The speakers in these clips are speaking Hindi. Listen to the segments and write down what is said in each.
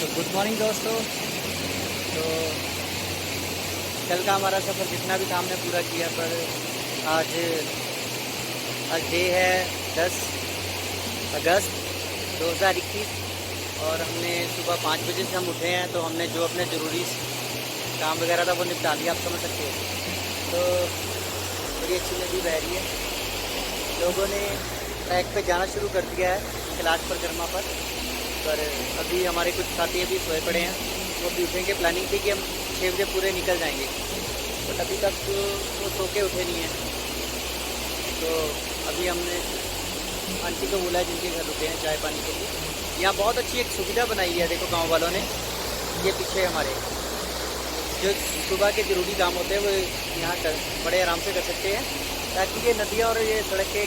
तो गुड मॉर्निंग दोस्तों। तो कल का हमारा सफ़र जितना भी था हमने पूरा किया, पर आज डे है 10 अगस्त 2021 और हमने सुबह 5 बजे से हम उठे हैं। तो हमने जो अपने ज़रूरी काम वगैरह था वो निपटा लिया, आप समझ सकते हो। तो बड़ी अच्छी नदी बह रही है। लोगों ने ट्रैक पे जाना शुरू कर दिया है कैलाश परिक्रमा पर अभी हमारे कुछ साथी अभी सोए पड़े हैं, वो भी उठेंगे। प्लानिंग थी कि हम 6 बजे पूरे निकल जाएंगे, बट अभी तक वो सो के उठे नहीं हैं। तो अभी हमने आंटी को बोला है जिनके घर रुके हैं चाय पानी के लिए। यहाँ बहुत अच्छी एक सुविधा बनाई है, देखो गांव वालों ने। ये पीछे हमारे जो सुबह के ज़रूरी काम होते हैं वो यहाँ बड़े आराम से कर सकते हैं, ताकि ये नदियाँ और ये सड़कें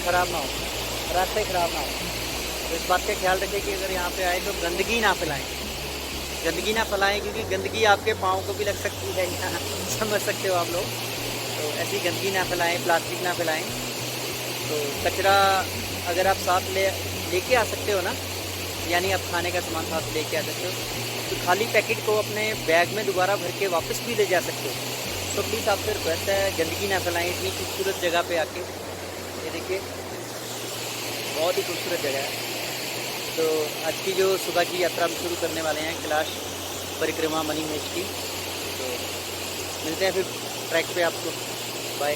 ख़राब ना हो, रास्ते ख़राब ना हो। तो इस बात का ख्याल रखें कि अगर यहाँ पे आए तो गंदगी ना फैलाएं, क्योंकि गंदगी आपके पाँव को भी लग सकती है यहाँ समझ सकते हो आप लोग। तो ऐसी गंदगी ना फैलाएं, प्लास्टिक ना फैलाएं। तो कचरा अगर आप साथ लेके आ सकते हो ना, यानी आप खाने का सामान साथ लेके आ सकते हो, तो खाली पैकेट को अपने बैग में दोबारा भर के वापस भी ले जा सकते हो। तो प्लीज़ आपसे रिक्वेस्ट है, गंदगी ना फैलाएं इतनी खूबसूरत जगह पे आके। ये देखिए बहुत ही खूबसूरत जगह है। तो आज की जो सुबह की यात्रा हम शुरू करने वाले हैं कैलाश परिक्रमा मणिमहेश की। तो मिलते हैं फिर ट्रैक पे आपको। बाय।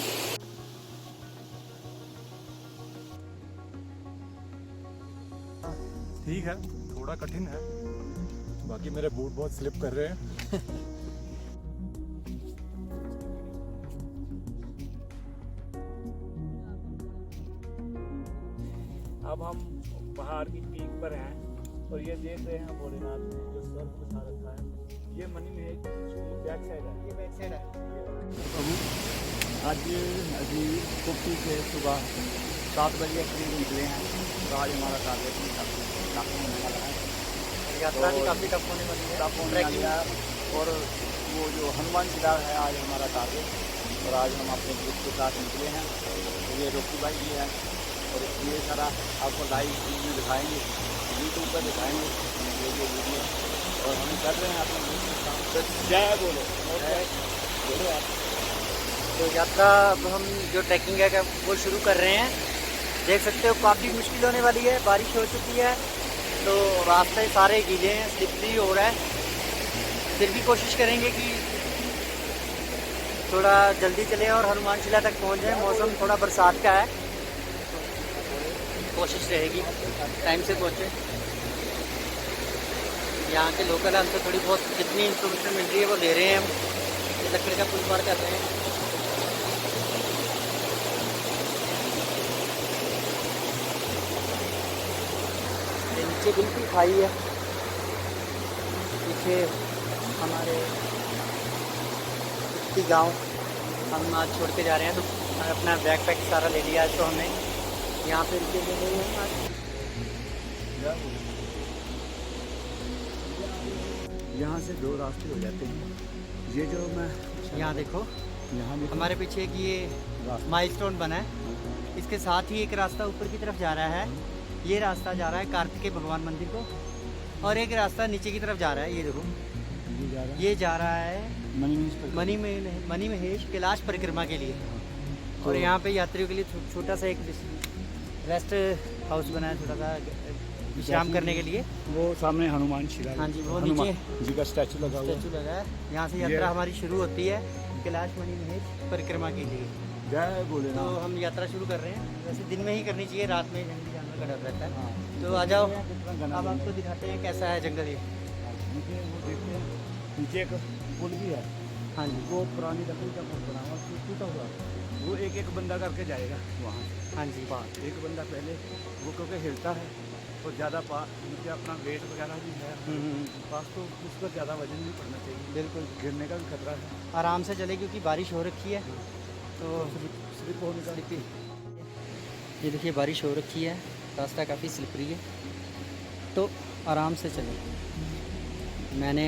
ठीक है, थोड़ा कठिन है, बाकी मेरे बूट बहुत स्लिप कर रहे हैं। अब हम पहाड़ की पीक पर हैं और ये देख रहे हैं भोलेनाथ ने जो स्वर्ग बसा रखा है। ये मणिमहेश बैक साइड है, ये बैक साइड है। आज अभी कुप्पी से सुबह 7 बजे करीब निकले हैं। तो आज हमारा टारगेट काफ़ी होने वाला है। यात्रा भी काफ़ी टफ होने वाली है, टफ होने वाली है। और वो जो हनुमान शिला है आज हमारा टारगेट, और आज हम अपने ग्रुप के साथ निकले हैं। तो ये रोकी भाई जी है, और ये सारा आपको लाइव वीडियो दिखाएंगे, यूट्यूब पर दिखाएंगे ये वीडियो। और हम कर रहे हैं अपने ग्रुप के साथ। तो जय बोलो, बोलो आप। तो यात्रा अब हम जो ट्रैकिंग है वो शुरू कर रहे हैं। देख सकते हो काफ़ी मुश्किल होने वाली है, बारिश हो चुकी है तो रास्ते सारे गीले हैं, स्लिपरी हो रहा है। फिर भी कोशिश करेंगे कि थोड़ा जल्दी चले और हनुमान शिला तक पहुंच जाए। मौसम थोड़ा बरसात का है, कोशिश रहेगी टाइम से पहुँचे। यहाँ के लोकल हमसे थोड़ी बहुत जितनी इन्फॉर्मेशन मिल रही है वो ले रहे हैं हम। ये लकड़ी का पुल पार कर रहे हैं। ये नीचे बिल्कुल खाई है, पीछे हमारे कुछ गाँव हम आज छोड़ के जा रहे हैं। तो अपना बैग पैक सारा ले लिया है, तो हमने यहाँ पे रुके हुए हैं आज। यहाँ से 2 रास्ते हो जाते हैं। ये जो मैं यहाँ देखो, यहाँ हमारे पीछे एक ये माइलस्टोन बना है, इसके साथ ही एक रास्ता ऊपर की तरफ जा रहा है। ये रास्ता जा रहा है कार्तिकेय भगवान मंदिर को, और एक रास्ता नीचे की तरफ जा रहा है। ये देखो, ये जा रहा है मणिमहेश कैलाश परिक्रमा के लिए। और यहाँ पे यात्रियों के लिए छोटा सा एक रेस्ट हाउस बना है, छोटा सा विश्राम करने के लिए। वो सामने हनुमान शिला, हाँ जी, वो नीचे जी का स्टैचू लगा हुआ है। यहाँ से यात्रा हमारी शुरू होती है कैलाश मणिमहेश परिक्रमा के लिए। जय बोले। तो हम यात्रा शुरू कर रहे हैं। वैसे दिन में ही करनी चाहिए, रात में जंगली जानवर का डर रहता है। तो आ जाओ, अब आपको दिखाते हैं कैसा है जंगल ये। नीचे एक पुल भी है। हाँ जी, वो पुरानी लकड़ी का पुल बना हुआ, टूटा हुआ। वो एक बंदा करके जाएगा वहाँ। हाँ जी, पास एक बंदा पहले, वो क्योंकि हिलता है और ज़्यादा मुझे अपना वेट वगैरह भी है पास, तो उस पर ज़्यादा वजन नहीं पड़ना चाहिए। बिल्कुल गिरने का भी खतरा है। आराम से चले, क्योंकि बारिश हो रखी है तो स्लिप होने का। ये देखिए बारिश हो रखी है, रास्ता काफ़ी स्लिपरी है, तो आराम से चलें। मैंने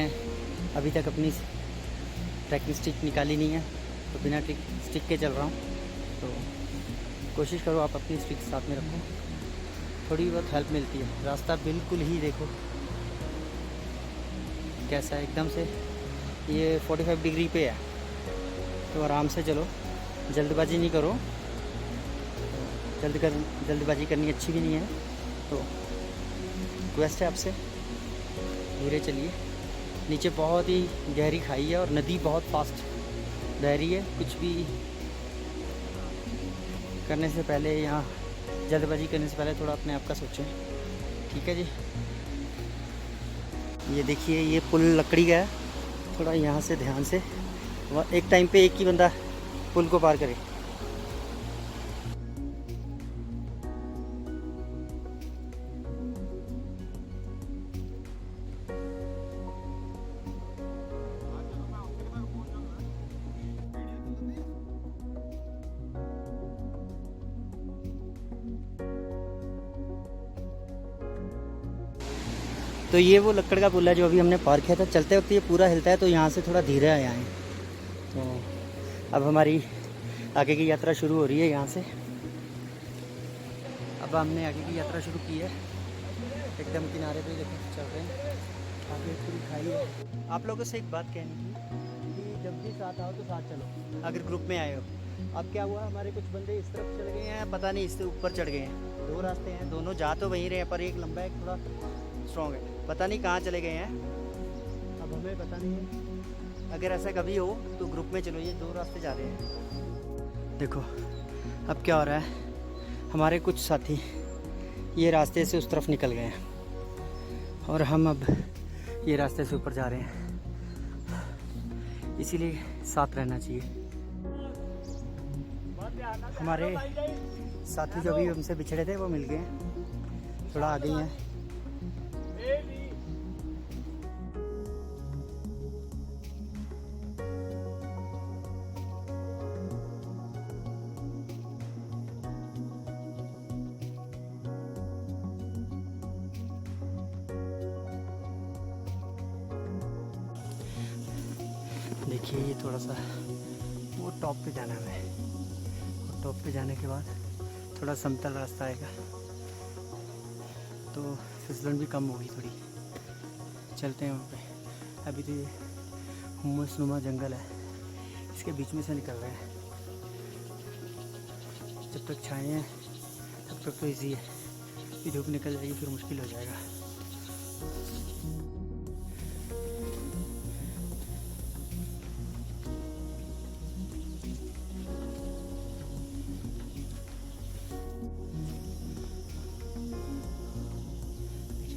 अभी तक अपनी ट्रैकिंग स्टिक निकाली नहीं है, तो बिना स्टिक के चल रहा हूँ। तो कोशिश करो आप अपनी स्टिक साथ में रखो, थोड़ी बहुत हेल्प मिलती है। रास्ता बिल्कुल ही देखो कैसा है एकदम से। ये 45 डिग्री पे है, तो आराम से चलो, जल्दबाजी नहीं करो। जल्दबाजी करनी अच्छी भी नहीं है, तो रिक्वेस्ट है आपसे धीरे चलिए। नीचे बहुत ही गहरी खाई है और नदी बहुत फास्ट बह रही है। कुछ भी करने से पहले, यहाँ जल्दबाजी करने से पहले थोड़ा अपने आप का सोचें, ठीक है जी। ये देखिए, ये पुल लकड़ी का है, थोड़ा यहाँ से ध्यान से, एक टाइम पे एक ही बंदा पुल को पार करे। तो ये वो लकड़ का पुल है जो अभी हमने पार किया था। चलते वक्त ये पूरा हिलता है, तो यहाँ से थोड़ा धीरे आए हैं। तो अब हमारी आगे की यात्रा शुरू हो रही है यहाँ से। अब हमने आगे की यात्रा शुरू की है, एकदम किनारे पे देखो चल रहे हैं। आगे पूरी खाई है। आप लोगों से एक बात कहनी थी कि जब भी साथ आओ तो साथ चलो, अगर ग्रुप में आए हो। अब क्या हुआ, हमारे कुछ बंदे इस तरफ चले गए हैं, पता नहीं इससे ऊपर चढ़ गए हैं। दो रास्ते हैं, दोनों जा तो वहीं रहे हैं, पर एक लंबा है, एक थोड़ा स्ट्रॉन्ग है, पता नहीं कहाँ चले गए हैं। अब हमें पता नहीं है। अगर ऐसा कभी हो तो ग्रुप में चलो, ये दो रास्ते जा रहे हैं। देखो अब क्या हो रहा है, हमारे कुछ साथी ये रास्ते से उस तरफ निकल गए हैं और हम अब ये रास्ते से ऊपर जा रहे हैं। इसीलिए साथ रहना चाहिए। हमारे साथी जो भी हमसे बिछड़े थे वो मिल गए, थोड़ा आगे ही हैं। देखिए ये थोड़ा सा वो टॉप पे जाना है हमें, और टॉप पे जाने के बाद थोड़ा समतल रास्ता आएगा, तो फिसलन भी कम होगी थोड़ी। चलते हैं वहाँ पे। अभी तो ये हुम्मस-नुमा जंगल है, इसके बीच में से निकल रहे हैं। जब तक छाए हैं तब तक तो ईजी है, फिर धूप निकल जाएगी फिर मुश्किल हो जाएगा।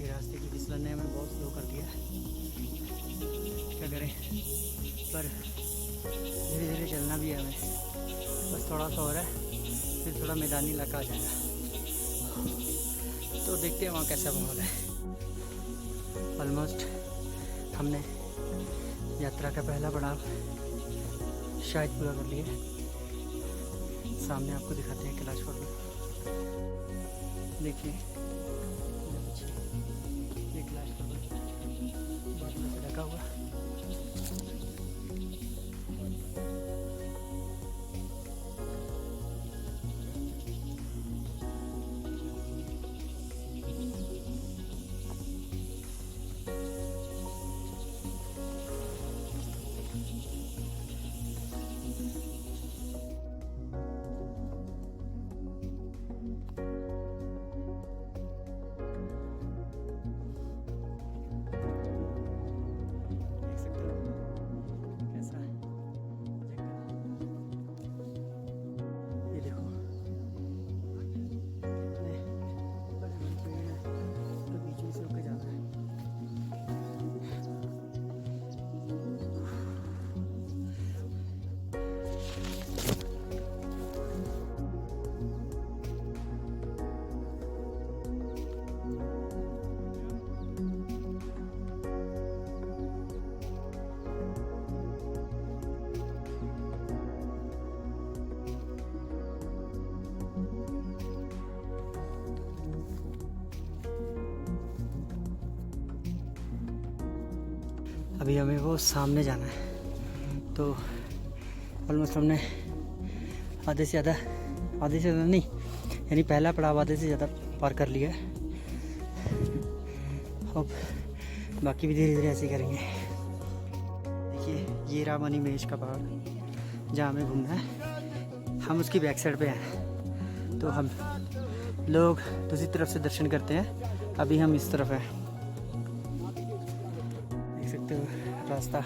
रास्ते की फिसलन ने हमें बहुत स्लो कर दिया, क्या करें, पर धीरे धीरे चलना भी है हमें। बस थोड़ा सा हो रहा है, फिर थोड़ा मैदानी इलाका आ जाएगा, तो देखते हैं वहाँ कैसा माहौल है। ऑलमोस्ट हमने यात्रा का पहला पड़ाव शायद पूरा कर लिया। सामने आपको दिखाते हैं कैलाश पर्वत, देखिए ये कैलाश पर्वत बादलों से ढका हुआ। अभी हमें वो सामने जाना है, तो ऑलमोस्ट हमने आधे से ज़्यादा नहीं, यानी पहला पड़ाव आधे से ज़्यादा पार कर लिया है। अब बाकी भी धीरे धीरे ऐसे करेंगे। ये रहा मनी महेश का पहाड़ जहाँ हमें घूमना है। हम उसकी बैक साइड पे हैं, तो हम लोग दूसरी तरफ से दर्शन करते हैं। अभी हम इस तरफ हैं, देख सकते हो रास्ता,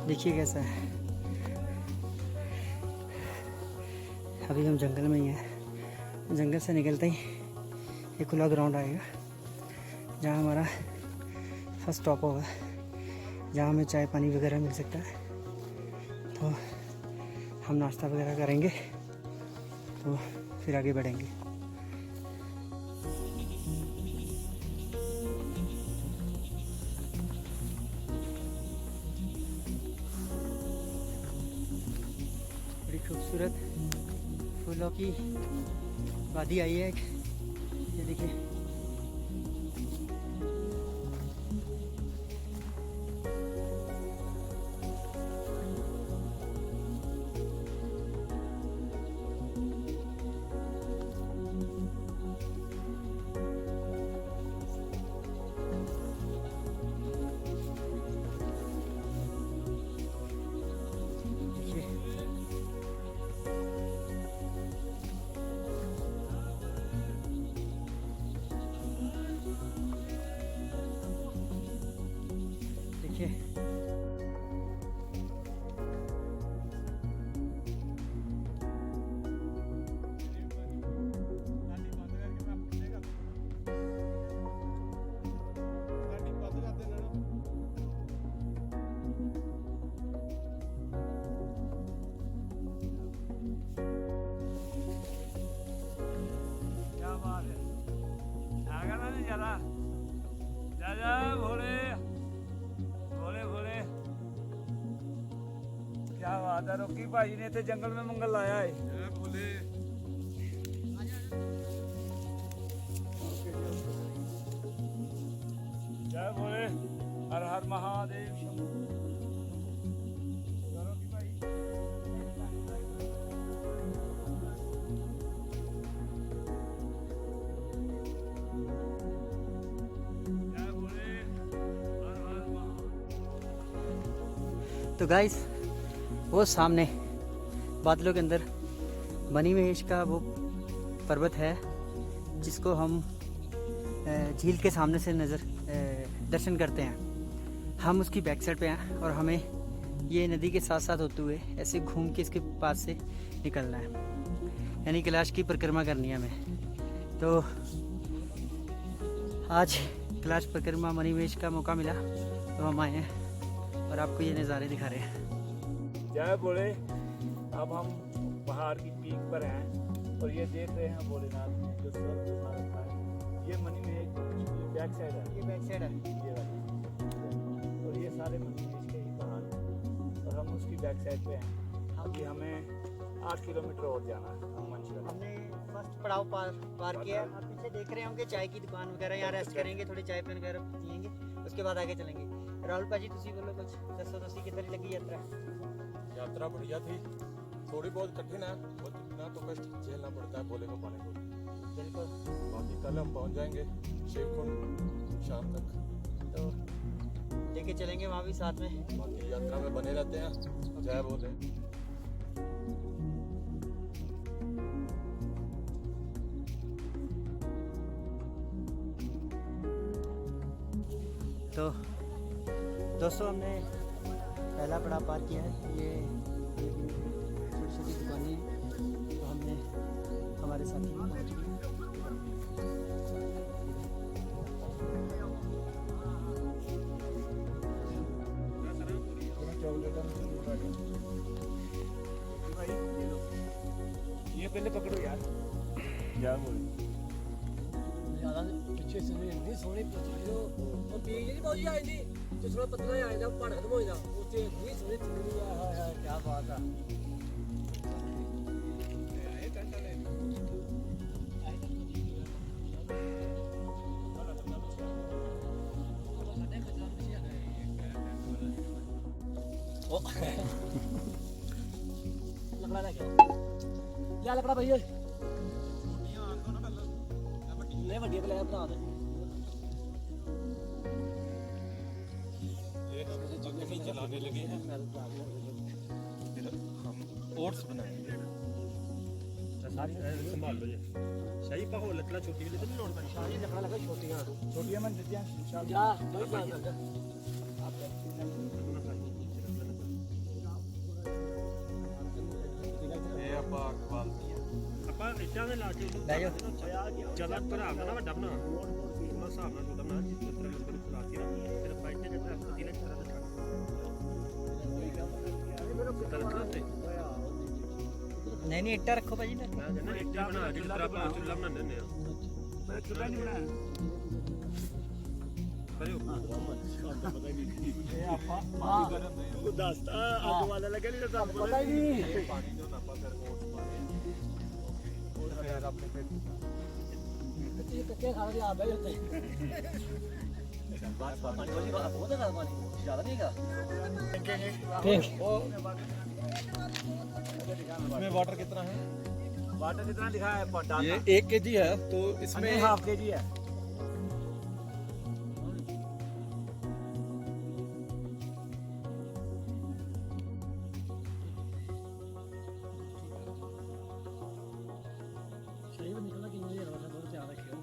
देखिए कैसा है। अभी हम जंगल में ही हैं। जंगल से निकलते ही एक खुला ग्राउंड आएगा जहाँ हमारा फर्स्ट स्टॉप होगा, जहाँ हमें चाय पानी वगैरह मिल सकता है। तो हम नाश्ता वगैरह करेंगे, तो फिर आगे बढ़ेंगे। बड़ी खूबसूरत फूलों की वादी आई है एक, ये देखिए। क्या बात है, रोकी भाजी ने ते जंगल में मंगल लाया है। जय भोले, हर हर महादेव शंभू। रोकी भाई जय भोले, हर हर महादेव। तो गाइस वो सामने बादलों के अंदर मनी महेश का वो पर्वत है जिसको हम झील के सामने से दर्शन करते हैं। हम उसकी बैक साइड पे हैं और हमें ये नदी के साथ साथ होते हुए ऐसे घूम के इसके पास से निकलना है, यानी कैलाश की परिक्रमा करनी है हमें। तो आज कैलाश परिक्रमा मनी महेश का मौका मिला तो हम आए हैं और आपको ये नज़ारे दिखा रहे हैं। जय भोले। अब हम पहाड़ की पीक पर हैं और ये देख रहे हैं भोलेनाथ जो स्वर्ग के साथ रखा है। ये मनी महेश की बैक साइड है, ये बैक साइड है, ये वाली, और ये सारे मनी महेश के ही पहाड़ हैं और हम उसकी बैक साइड पे हैं। अभी हमें 8 किलोमीटर और जाना है। हम मंचला हमने फर्स्ट पड़ाव पार किया है। आप पीछे देख रहे होंगे चाय की दुकान वगैरह, यहाँ रेस्ट करेंगे, थोड़ी चाय पेन वगैरह पियेंगे, उसके बाद आगे चलेंगे। राहुल भाजी तुसी बोलो कुछ, दसो तुसी किधर लगी यात्रा? यात्रा बढ़िया थी, थोड़ी बहुत कठिन है, बहुत इतना तो कष्ट झेलना पड़ता है भोले को पाने को। बिल्कुल। बाकी कल हम पहुंच जाएंगे शिवकुंड शाम तक, तो लेके चलेंगे वहाँ भी साथ में। बाकी यात्रा में बने रहते हैं। जय भोले। तो दोस्तों हमने पहला पड़ाव पार किया है। ये छोटी छोटी दुकानें हैं, तो हमने हमारे साथी भी पहुँच गए। ये पहले पकड़ो यार। जय भोले। ਪਿੱਛੇ ਸਨੇ ਇੰਨੀ ਸੋਹਣੀ ਪੁੱਛੀ ਉਹ ਪੀਕ ਨਹੀਂ ਪਹੁੰਚੀ ਆਈ ਦੀ ਤੇ ਥੋੜਾ ਪਤਲਾ ਆ ਜਾਂਦਾ ਪਹਾੜ ਖਤਮ ਹੋ ਜਾਂਦਾ ਉੱਥੇ ਇੰਨੀ ਸੋਹਣੀ ਚੁੰਨੀ ਆ ਹਾ ਕੀ ਬਾਤ ਆ लकड़ा लेके या लकड़ा भाई ले ਵੱਡੀ ਬਲੇ ਬਣਾ ਦੇ नीचे लाने लगे हैं। फिर हम ओट्स बनाएंगे। सारी संभाल लो जी। शाही पा हो लकड़ा छोटी वाली तो नहीं लोड़ पड़ी। शाही लकड़ा लगा छोटियां छोटियां मन देते हैं इंशाल्लाह। जा कोई बात नहीं ਇਹ ਆਪਾਂ ਕੁਆਲਟੀ ਆ। ਆਪਾਂ ਇੱਟਾਂ ਦੇ ਲਾ ਕੇ ਲੈ ਜਾਓ। ਜ਼ਿਆਦਾ ਭਰਾ ਨਾ ਵੱਡਾ ਬਣਾ ਥੋੜਾ ਹਿਸਾਬ ਨਾਲ ਛੋਟਾ ਬਣਾ ਜਿਸ ਤਰ੍ਹਾਂ ਲੰਬਰ ਲਾ ਕੇ ਨਾ ਫਿਰ ਆਪਾਂ ਇੱਟਾਂ ਦੇ ਟਰੱਕ ਦੀ ਨਾ ਤਰ੍ਹਾਂ ਦਾ ਤਲਕਾ ਤੇ नहीं नहीं इट्टा रखो भाजी। ਮੈਂ ਕਹਿੰਦਾ ਇੱਟਾਂ ਬਣਾ ਕੇ ਜਿਸ ਤਰ੍ਹਾਂ ਆਪਾਂ ਚੁੱਲ੍ਹਾ ਬਣਾਉਂਦੇ ਹੁੰਦੇ ਆ। मैं चुला नहीं बनाया ਕਰਿਓ ये आपा हां तू दसता आग वाला लगे नहीं तो पता ही नहीं ਪਾਣੀ ਤੋਂ ਆਪਾਂ ਫਿਰ ओट्स ਪਾਣੇ और फिर ਆਪਣੇ ਫਿਰ ਕੱਚੇ ਖਾਣਾ ਦੀ ਆਪ ਹੈ ਉੱਤੇ ਪਾਣੀ ਵਾਲੀ ਬਹੁਤ ਹੈ ਪਾਣੀ ਜ਼ਿਆਦਾ ਨਹੀਂ ਹੈਗਾ इसमें वाटर कितना है? वाटर कितना लिखा है डालना ये 1 kg है तो इसमें इसमें हाफ के जी है ਸਹੀ ਵੀ ਨਿਕਲਣਾ ਕਿੰਨਾ ਹੀ ਰਵਾ ਥੋੜਾ ਧਿਆਨ ਰੱਖਿਓ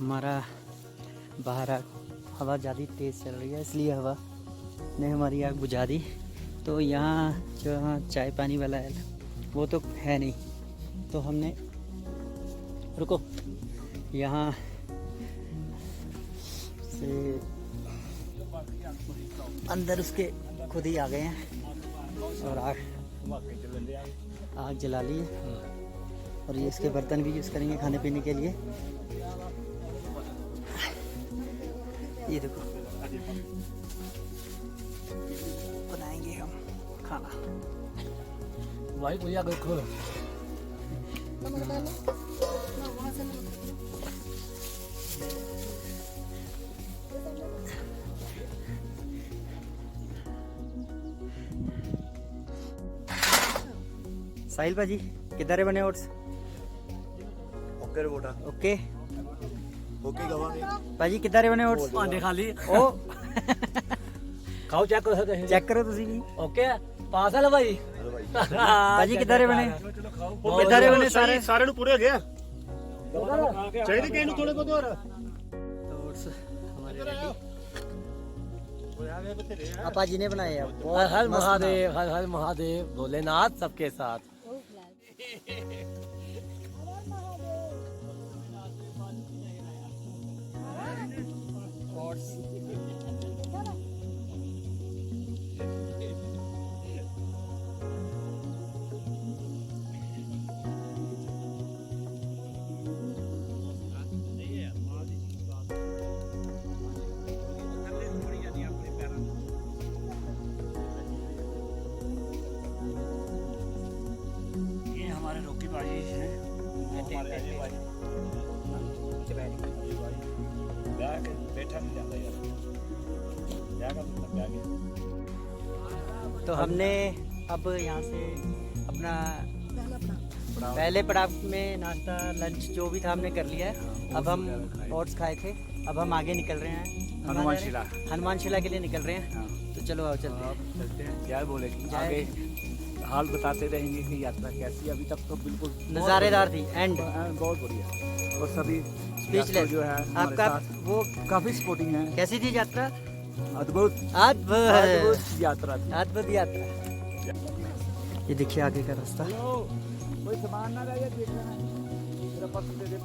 हमारा बाहर हवा ज़्यादा तेज़ चल रही है, इसलिए हवा ने हमारी आग बुझा दी। तो यहाँ जो चाय पानी वाला है वो तो है नहीं, तो हमने रुको यहाँ से अंदर उसके खुद ही आ गए हैं और आग जला ली है। और ये इसके बर्तन भी यूज़ करेंगे खाने पीने के लिए। ये देखो बनाएंगे हम खाना। भाई कोई आगे खोल साहिल भाजी किधर है बने ओट्स? ओके रिपोर्टर ओके ओके गवांगे भाजी किधर है बने ओट्स? ਭਾਂਡੇ ਖਾਲੀ ओ ਖਾਓ ਚੈੱਕ ਕਰੋ ਤੁਸੀਂ चेक करो तुसी भी। ਓਕੇ ਪਾਸ ਹੈ ਭਾਈ भाजी किधर है बने? किधर है बने सारे? सारे ਨੂੰ ਪੂਰੇ ਹੋ ਗਿਆ ਚਾਹੀਦੇ ਕਿਸੇ ਨੂੰ ਥੋੜੇ ਬਹੁਤੇ ਹੋਰ तो ओट्स हमारे रेडी। आपा जी ने बनाए हैं। हर हर महादेव हर हर महादेव भोलेनाथ सबके साथ ये हमारे रोकी भाई हैं हमारे अजय भाई बैग बैठा नहीं जाता यार बैग अपना बैग है तो हमने अब यहाँ से अपना पहले पड़ाव में नाश्ता लंच जो भी था हमने कर लिया है। अब हम ओट्स खाए थे, अब हम आगे निकल रहे हैं हनुमान शिला। हनुमान शिला के लिए निकल रहे हैं। तो चलो आओ चलते हैं। चलते हैं क्या बोलेगी जय। आगे हाल बताते रहेंगे कि यात्रा कैसी अभी तक तो बिल्कुल नज़ारेदार थी एंड बहुत बढ़िया और सभी स्पीचलेस यात्री जो है हमारे आपका साथ वो काफी सपोर्टिंग है कैसी थी यात्रा? अद्भुत अद्भुत यात्रा थी अद्भुत यात्रा। ये देखिए आगे का रास्ता। कोई सामान ना रहे देख लेना मेरा पर्स दे दे